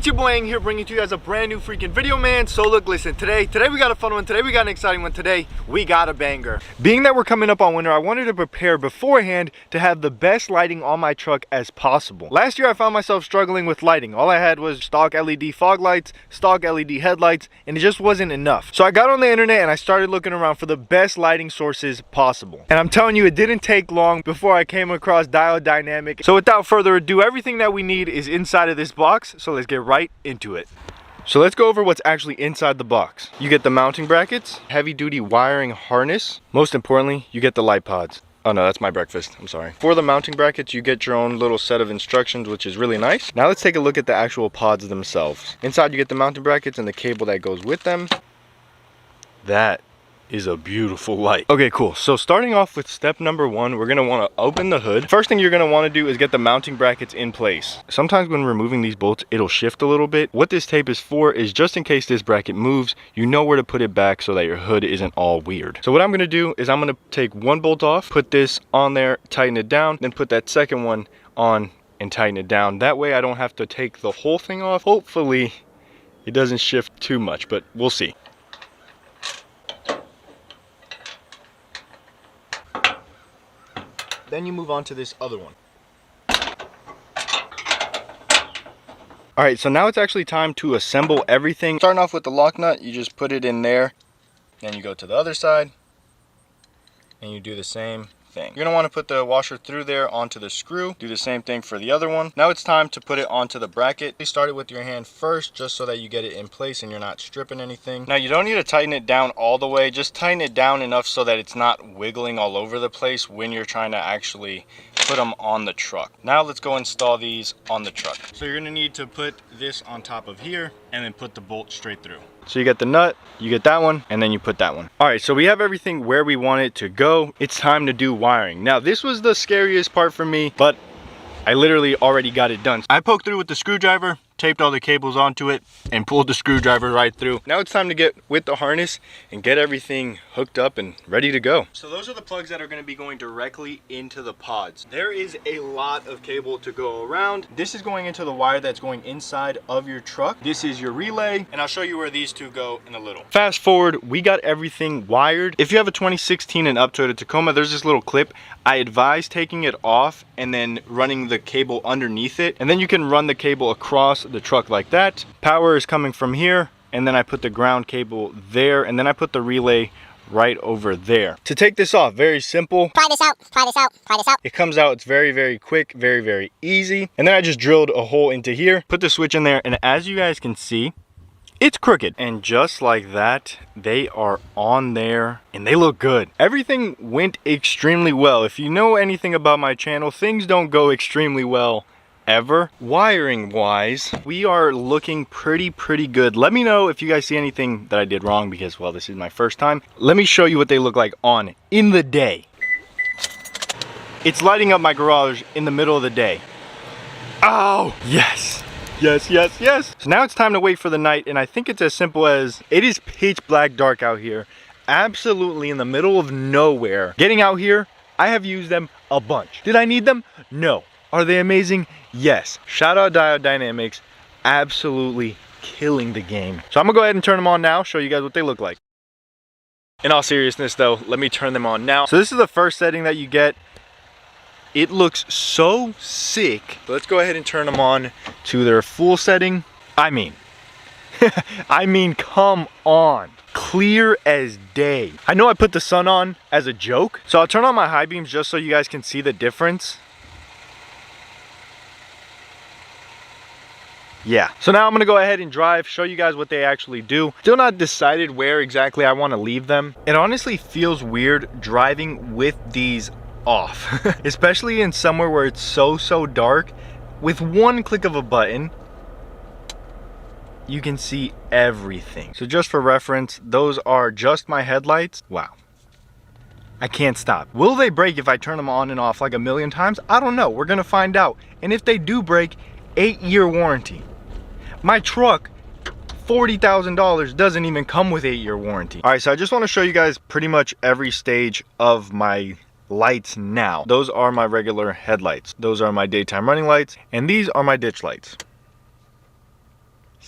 your boy Aing here, bringing to you guys a brand new freaking video, man. So look, listen, today we got a fun one. Today we got an exciting one. Today we got a banger. Being that we're coming up on winter, I wanted to prepare beforehand to have the best lighting on my truck as possible. Last year I found myself struggling with lighting. All I had was stock LED fog lights, stock LED headlights, and it just wasn't enough. So I got on the internet and I started looking around for the best lighting sources possible. And I'm telling you, it didn't take long before I came across Diode Dynamic. So without further ado, everything that we need is inside of this box. So let's get right into it. So let's go over what's actually inside the box. You get the mounting brackets, heavy duty wiring harness. Most importantly, you get the light pods. Oh no, that's my breakfast, I'm sorry. For the mounting brackets, you get your own little set of instructions, which is really nice. Now let's take a look at the actual pods themselves. Inside you get the mounting brackets and the cable that goes with them. That is a beautiful light. Okay, cool. So starting off with step number one, we're gonna wanna open the hood. First thing you're gonna wanna do is get the mounting brackets in place. Sometimes when removing these bolts, it'll shift a little bit. What this tape is for is just in case this bracket moves, you know where to put it back so that your hood isn't all weird. So what I'm gonna do is I'm gonna take one bolt off, put this on there, tighten it down, then put that second one on and tighten it down. That way I don't have to take the whole thing off. Hopefully it doesn't shift too much, but we'll see. Then you move on to this other one. All right, so now it's actually time to assemble everything. Starting off with the lock nut, you just put it in there. Then you go to the other side and you do the same thing. You're gonna wanna put the washer through there onto the screw. Do the same thing for the other one. Now it's time to put it onto the bracket. You start it with your hand first, just so that you get it in place and you're not stripping anything. Now you don't need to tighten it down all the way. Just tighten it down enough so that it's not wiggling all over the place when you're trying to actually put them on the truck. Now let's go install these on the truck. So you're gonna need to put this on top of here and then put the bolt straight through. So you get the nut, you get that one, and then you put that one. All right, so we have everything where we want it to go. It's time to do wiring. Now this was the scariest part for me, but I literally already got it done. I poked through with the screwdriver, taped all the cables onto it, and pulled the screwdriver right through. Now it's time to get with the harness and get everything hooked up and ready to go. So those are the plugs that are gonna be going directly into the pods. There is a lot of cable to go around. This is going into the wire that's going inside of your truck. This is your relay, and I'll show you where these two go in a little. Fast forward, we got everything wired. If you have a 2016 and up Toyota Tacoma, there's this little clip. I advise taking it off and then running the cable underneath it, and then you can run the cable across the truck like that. Power is coming from here, and then I put the ground cable there, and then I put the relay right over there. To take this off, very simple. Pry this out, pry this out, pry this out. It comes out, it's very, very quick, very, very easy. And then I just drilled a hole into here, put the switch in there, and as you guys can see, it's crooked. And just like that, they are on there and they look good. Everything went extremely well. If you know anything about my channel, things don't go extremely well ever. Wiring wise, we are looking pretty good. Let me know if you guys see anything that I did wrong, because well, this is my first time. Let me show you what they look like on in the day. It's lighting up my garage in the middle of the day. Oh yes, yes, yes, yes. So now it's time to wait for the night, and I think it's as simple as, it is pitch black dark out here, absolutely in the middle of nowhere. Getting out here, I have used them a bunch. Did I need them? No. Are they amazing? Yes. Shout out Diode Dynamics, absolutely killing the game. So I'm gonna go ahead and turn them on now, show you guys what they look like. In all seriousness though, let me turn them on now. So this is the first setting that you get. It looks so sick. Let's go ahead and turn them on to their full setting. I mean, come on. Clear as day. I know I put the sun on as a joke, so I'll turn on my high beams just so you guys can see the difference. Yeah, so now I'm gonna go ahead and drive, show you guys what they actually do. Still not decided where exactly I want to leave them. It honestly feels weird driving with these off, especially in somewhere where it's so dark. With one click of a button, you can see everything. So just for reference, those are just my headlights. Wow. I can't stop. Will they break if I turn them on and off like a million times? I don't know. We're gonna find out. And if they do break, 8-year warranty. My truck, $40,000, doesn't even come with 8-year warranty. All right, so I just want to show you guys pretty much every stage of my lights now. Those are my regular headlights. Those are my daytime running lights, and these are my ditch lights.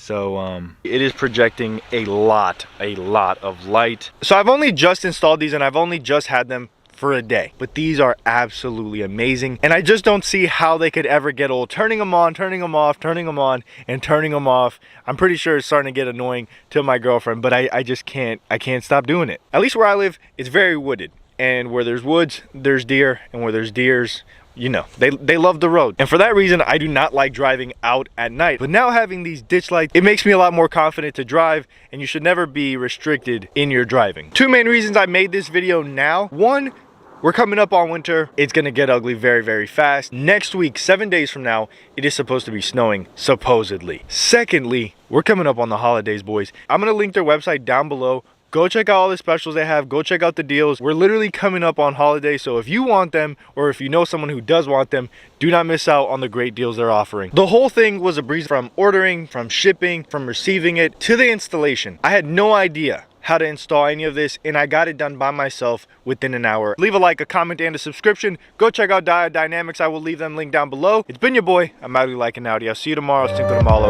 So it is projecting a lot of light. So I've only just installed these and I've only just had them for a day, but these are absolutely amazing, and I just don't see how they could ever get old. Turning them on, turning them off, turning them on, and turning them off. I'm pretty sure it's starting to get annoying to my girlfriend, but I just can't stop doing it. At least where I live, it's very wooded, and where there's woods, there's deer, and where there's deers, you know, they love the road. And for that reason, I do not like driving out at night. But now having these ditch lights, it makes me a lot more confident to drive, and you should never be restricted in your driving. Two main reasons I made this video now. One, we're coming up on winter. It's gonna get ugly very fast. Next week, 7 days from now, it is supposed to be snowing, supposedly. Secondly, we're coming up on the holidays, boys. I'm gonna link their website down below. Go check out all the specials they have. Go check out the deals. We're literally coming up on holidays, so if you want them, or if you know someone who does want them, do not miss out on the great deals they're offering. The whole thing was a breeze, from ordering, from shipping, from receiving it, to the installation. I had no idea how to install any of this, and I got it done by myself within an hour. Leave a like, a comment, and a subscription. Go check out Diode Dynamics. I will leave them linked down below. It's been your boy. I'm Maui Like and Audi. I'll see you tomorrow. Cinco de Malo.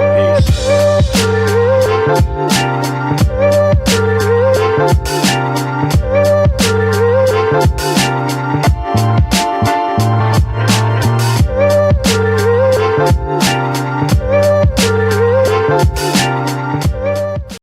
Peace.